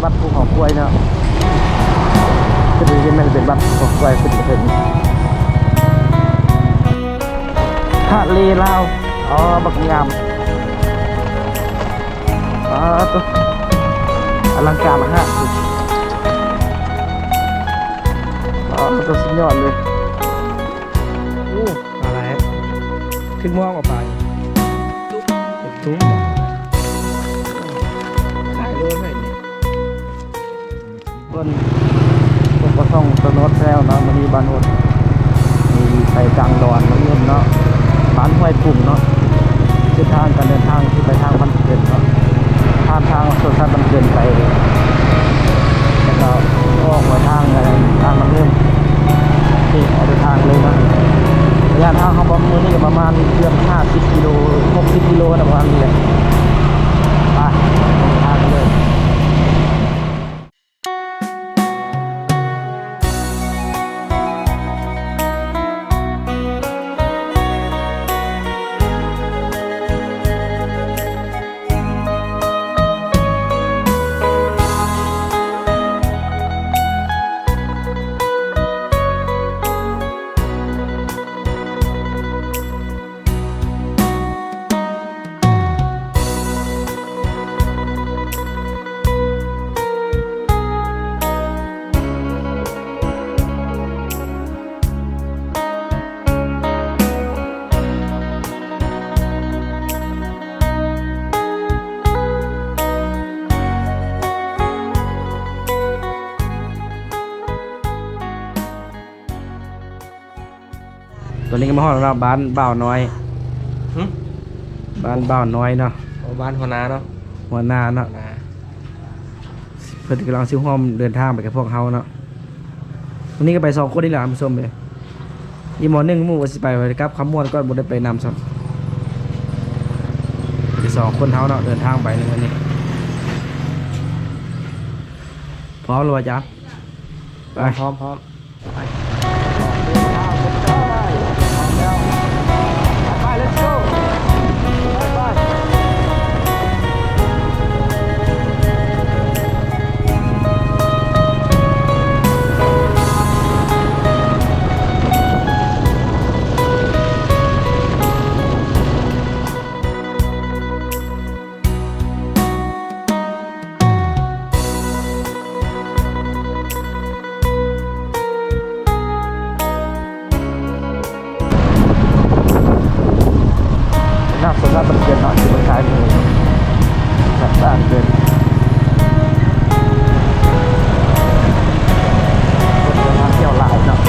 วัดภูเขากล้วยเนาะคือดูยังไม่เป็นวัดภูเขากล้วยเป็นทะเลลาวอ๋อบักงามตัวอลังการมากตัวสุดยอดเลยโอ้อะไรขึ้นม่วงออกไปตุ้มขายโลไหนเนี่ยบนกระท่องตะโนดแล้วเนาะมันมีบ้านโนดมีไปกลางดอนมันเงินเนาะบ้านห้วยปุ่มเนาะเส้นทางการเดินทางที่ไปทางมันเกินเนาะทางส่วนทางมันเกินไปแล้วก็ออกไปทางอะไรทางมันเริ่มที่ออกไปทางเลยนะระยะทางเขาบอกมือนี่ประมาณเกือบ50 กิโล60 กิโลนะประมาณนี้เลยไปทางเลยตัวนี้ก็มาห้องเราบ้านบ่าวน้อยบ้านบ่าวน้อยเนาะบ้านหัวนาเนาะหัวหน้าเนาะเพื่อนกำลังซื้อห้อมเดินทางไปกับพวกเขาเนาะวันนี้ก็ไป2 คนนี่แหละผู้ชมเลยยี่หมอ1 หมู่ว่าสิไปกับคำมวนก็บ่ได้ไปนำซ้ำไป2 คนเขาเนาะเดินทางไปในวันนี้พร้อมหรือเปล่าจ๊ะไปพร้อมไปหน้าสนหน้าบันเทิงเนาะที่มันขายมือแบบสร้างเกินคนมาเที่ยวหลายเนาะ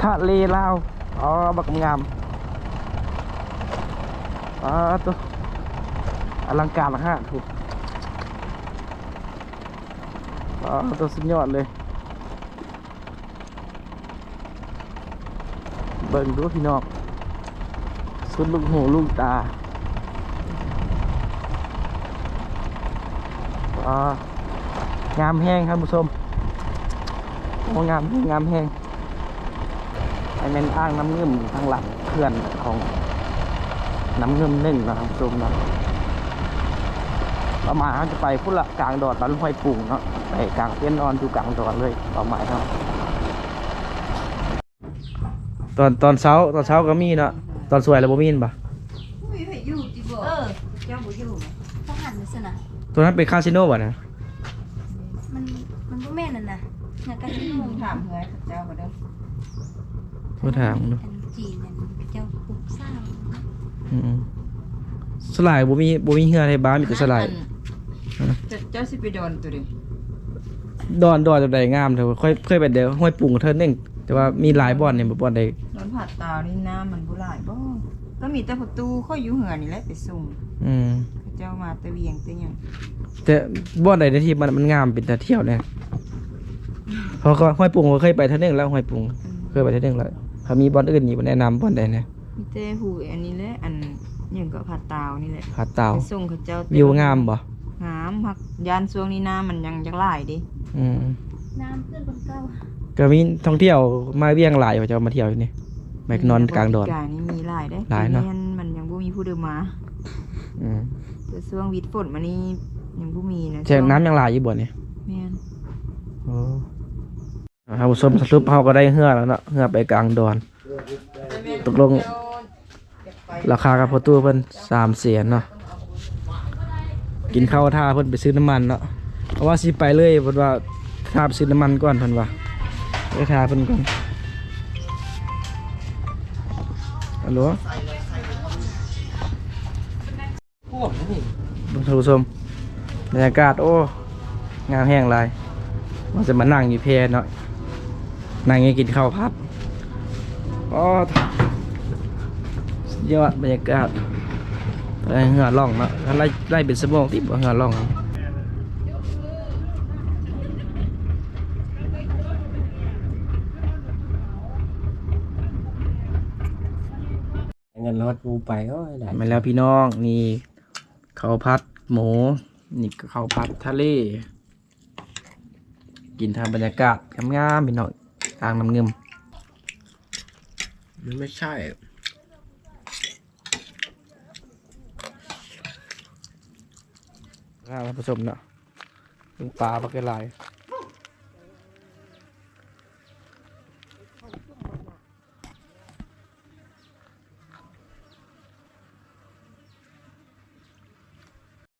ทะเลลาวอ๋อบักงามตัวอลังการมากถูกตัวสุดยอดเลยเบิ่งดูพี่น้องสุดลูกหูลูกตางามแห้งครับผู้ชมโอ้งามแห้งไอแมนอ้างน้ำเงื่อมทางหลังเพื่อนของน้ำเงื่อม1นะครับผู้ชมนะประมาณจะไปพุ่นละกลางดอดบ้านห้วยปุ่งเนาะ ไปกลางเต็นท์นอนอยู่กลางดอนเลยเป้าหมายครับตอนเช้าก็มีเนาะตอนสวยแล้วบ่มีนปะ ไม่ไปอยู่ที่บ่เจ้าบ่อยู่ พวกหันไปสินะ ตัวนั้นเป็นคาสิโนป่ะนะ มันบ่แม่นนั่นน่ะงานกันที่นู่น ถามเฮ้ยเจ้าบ่เด้อ ผู้ถามเนาะ อันจีนนั่นเจ้าปลูกสร้าง สลายบ่มีเฮือในบ้านมีแต่สลาย เจ้าสิไปโดนตัวดิ ดอนจะได้งามเถอะค่อยเคยไปเดียวห้วยปุ่งเทินเองแต่ว่ามีหลายบ่อนเนี่ยบ่อนใด โดนผัดตาวนี่น้ำมันบ่หลายบ่ก็มีแต่ประตูค่อยอยู่เหือนี่แหละไปส่งเจ้ามาตะเวียงตะหยัง แต่บ่อนใดในที่มันงามเป็นตาเที่ยวเนี่ยเพราะห้วยปุ่งก็เคยไปเทินเองแล้วห้วยปุ่งเคยไปเทินเองแล้วถ้ามีบ่อนอื่นนี่บ่แนะนำบ่อนใดเนี่ย มีแต่หูอันนี้แหละอันหยังก็ผัดตาวนี่แหละ ผาเต่า ไปส่งเขาเจ้า วิวงามบ่ งามพักยานช่วงนี้น้ำมันยังจักหลายดิ น้ำขึ้นคนเก่า ก็มีท่องเที่ยวมาเวียงหลายว่าจะมาเที่ยวอยู่นี่ไปนอนกลางดอน กลางนี่มีหลายได้ หลายเนาะ มันยังบ่มีผู้เดินมาแต่ช่วงวิทย์ฝนมานี่ยังบ่มีนะ แช่น้ำยังหลายอยู่บ่เนี่ย แม่น โอ้ครับผู้ชมสรุปเราก็ได้เฮือแล้วเนาะเฮือไปกลางดอนตกลงราคากับพอตู้เพิ่น300,000เนาะกินข้าวท่าเพิ่นไปซื้อน้ำมันเนาะเพราะว่าสิไปเลยเพิ่นว่าท่าไปซื้อน้ำมันก่อนเพิ่นว่าไปท่าเพิ่นก่อนฮัลโหลท่านผู้ชมบรรยากาศโอ้งามแห้งหลายว่าจะมานั่งอยู่เพลเนาะนั่งกินข้าวพัดอ๋อสุดยอดบรรยากาศเหงื่อล่องเนาะถ้าไล่เป็นสมองที่เหงื่อล่องเงินรถกูไปก็ได้มาแล้วพี่น้องนี่ข้าวผัดหมูนี่ก็ข้าวผัดทะเลกินทางบรรยากาศงามๆพี่น้องทางน้ำเงิมมันไม่ใช่ข้าวผสมเนาะลุงปลาปลากระไร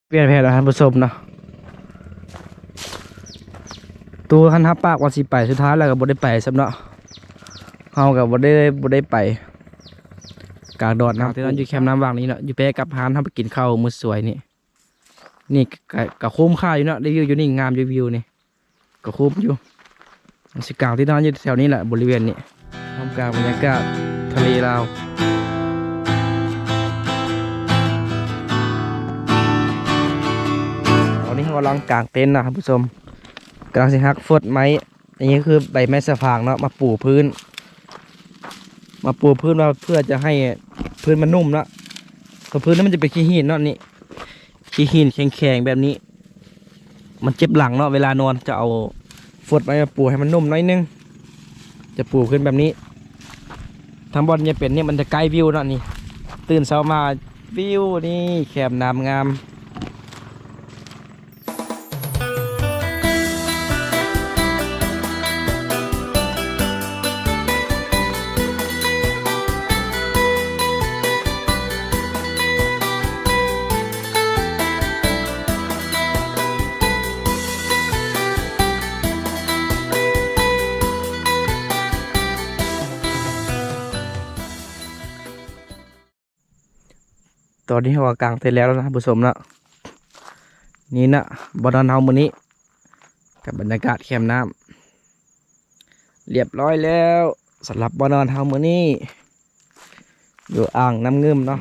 เปลี่ยนแผนแล้วท่านผู้ชมเนาะตัวคันทับปากวันสิไปสุดท้ายแล้วก็บ่ได้ไปสำเนาะเฮากับบ่ได้ไปกลางดอนนะที่นั่นอยู่แคมป์น้ำวางนี้เนาะอยู่แปกับฮานทำไปกินข้าวมื้อสวยนี่ก็คุ้มค่าอยู่เนาะได้วิวอยู่นี่งามอยู่วิวนี่ก็คุ้มอยู่สิกลางที่นั่นอยู่แถวนี้แหละบริเวณนี้ท่ามกลางบรรยากาศทะเลลาวตอนนี้เรากำลังกางเต็นท์นะครับผู้ชมกำลังสิฮักฟดไม้อันนี้คือใบไม้สะพางเนาะมาปูพื้นมาเพื่อจะให้พื้นมันนุ่มเนาะเพราะพื้นนั้นมันจะเป็นขี้หินเนาะนี่ขี้หินแข็งๆแบบนี้มันเจ็บหลังเนาะเวลานอนจะเอาฟดไม้มาปูให้มันนุ่มน้อยนึงจะปูขึ้นแบบนี้ทางบนเนี่ยเป็นเนี่ยมันจะใกล้วิวเนาะนี่ตื่นเช้ามาวิวนี่แคมน้ำงามตอนนี้เรากางเสร็จแล้วนะผู้ชมนะนี่นะบอลนเฮามือนี้กับบรรยากาศแคมป์น้ำเรียบร้อยแล้วสำหรับบอลนเฮามือนี้อยู่อ่างน้ำเงิมเนาะ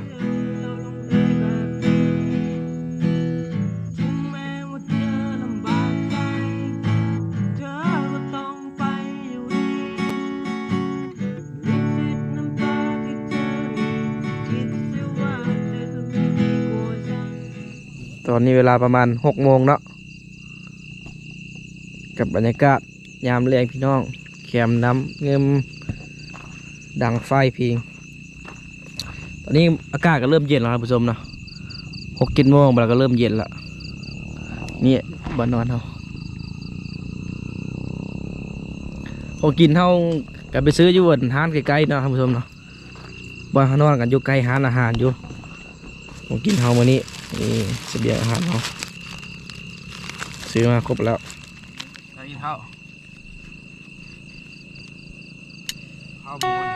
ตอนนี้เวลาประมาณ6 โมงเนาะกับบรรยากาศยามแรงพี่น้องแคมน้ำเงิมดังไฟพิงตอนนี้อากาศก็เริ่มเย็นแล้วครับผู้ชมเนาะ6-7 โมงแล้วก็เริ่มเย็นละนี่บ้านนอนเรา ของกินเฮาก็ไปซื้ออยู่บนห้านใกล้ๆเนาะท่านผู้ชมเนาะบ่เฮานอนกันอยู่ใกล้ร้านอาหารอยู่ของกินเฮามื้อนี้นี่เสบียงอาหารเฮาซื้อมาครบแล้วกินข้าวข้าวบุญ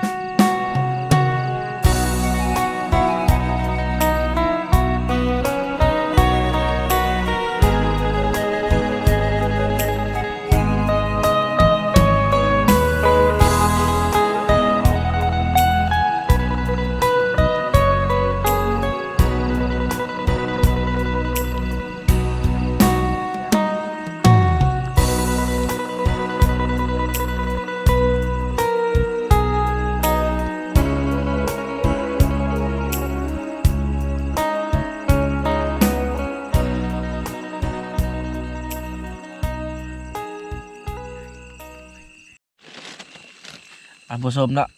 ผู้ชมเนาะ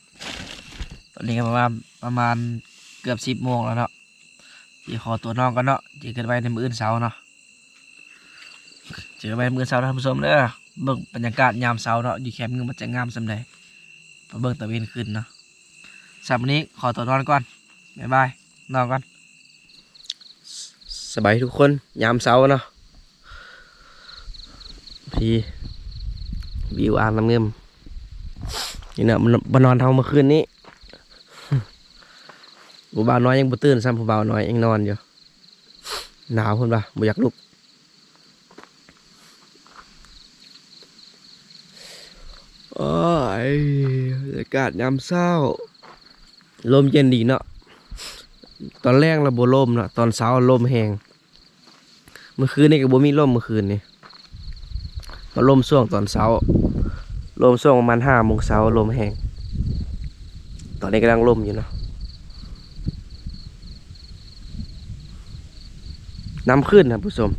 ตอนนี้ก็ประมาณเกือบ10 โมงแล้วเนาะที่ขอตัวน้องกันเนาะเจอกันไว้ในมื้ออื่นเช้าเนาะเจอกันไว้มื้อเช้าท่านผู้ชมเด้อเบิ่งบรรยากาศยามเช้าเนาะอยู่แคมป์นึงมันจะงามส่ำใดมาเบิ่งตะเวนขึ้นเนาะสำหรับวันนี้ขอตัวนอนก่อนบ๊ายบายนอนก่อนสบายทุกคนยามเช้าเนาะพี่วิวอ่างน้ำเงิมนี่นะมันนอนเท่าเมื่อคืนนี้ผู้บ่าวน้อยยังบ่ตื่นซ้ำผู้บ่าวน้อยยังนอนอยู่หนาวคนป่ะบ่อยากลุกโอ้ยบรรยากาศยามเช้าลมเย็นดีเนาะตอนแรกเราบ่ลมเนาะตอนเช้าลมแห้งเมื่อคืนนี่ก็บ่มีลมเมื่อคืนนี่มาลมช่วงตอนเช้าลมช่วงประมาณ5 โมงเช้าลมแห้งตอนนี้กำลังลมอยู่เนาะน้ำขึ้นนะผู้ชม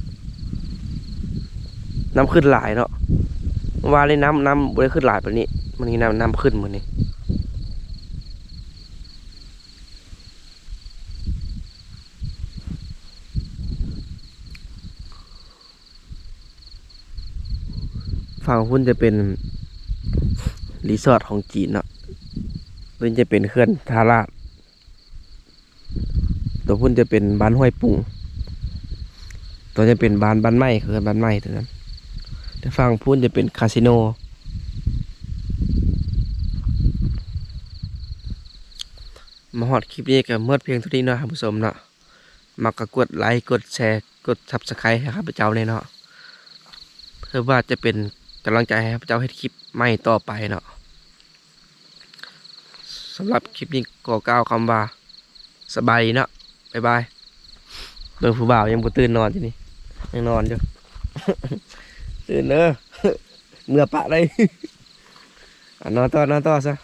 น้ำขึ้นหลายเนาะว่าเลยน้ำบริขึ้นหลายแบบนี้มันนี่น้ำขึ้นเหมือนนี้ฝั่งพุ่นจะเป็นรีสอร์ทของจีนเนาะพุ่นจะเป็นเขื่อนทาราดตัวพุ่นจะเป็นบ้านห้วยปุ่งตัวจะเป็นบ้านไม้เขื่อนบ้านไม้ตัวนั้นแต่ฝั่งพุ่นจะเป็นคาสิโนมาฮอดคลิปนี้ก็เมื่อเพียงเท่านี้เนาะท่านผู้ชมเนาะมักก็กดไลค์กดแชร์กด Subscribe ให้ข้าพเจ้าเลยเนาะเพื่อว่าจะเป็นกำลังใจให้ข้าพเจ้าให้คลิปใหม่ต่อไปเนาะสำหรับคลิปนี้ก็กล่าวคำว่าสบายดีเนาะบ๊ายบายเบิ่งผู้บ่าวยังบ่ตื่นนอนอยู่นี่ยังนอนอยู่ ตื่นเด้อ เมื่อปะได้ นอนต่อซะ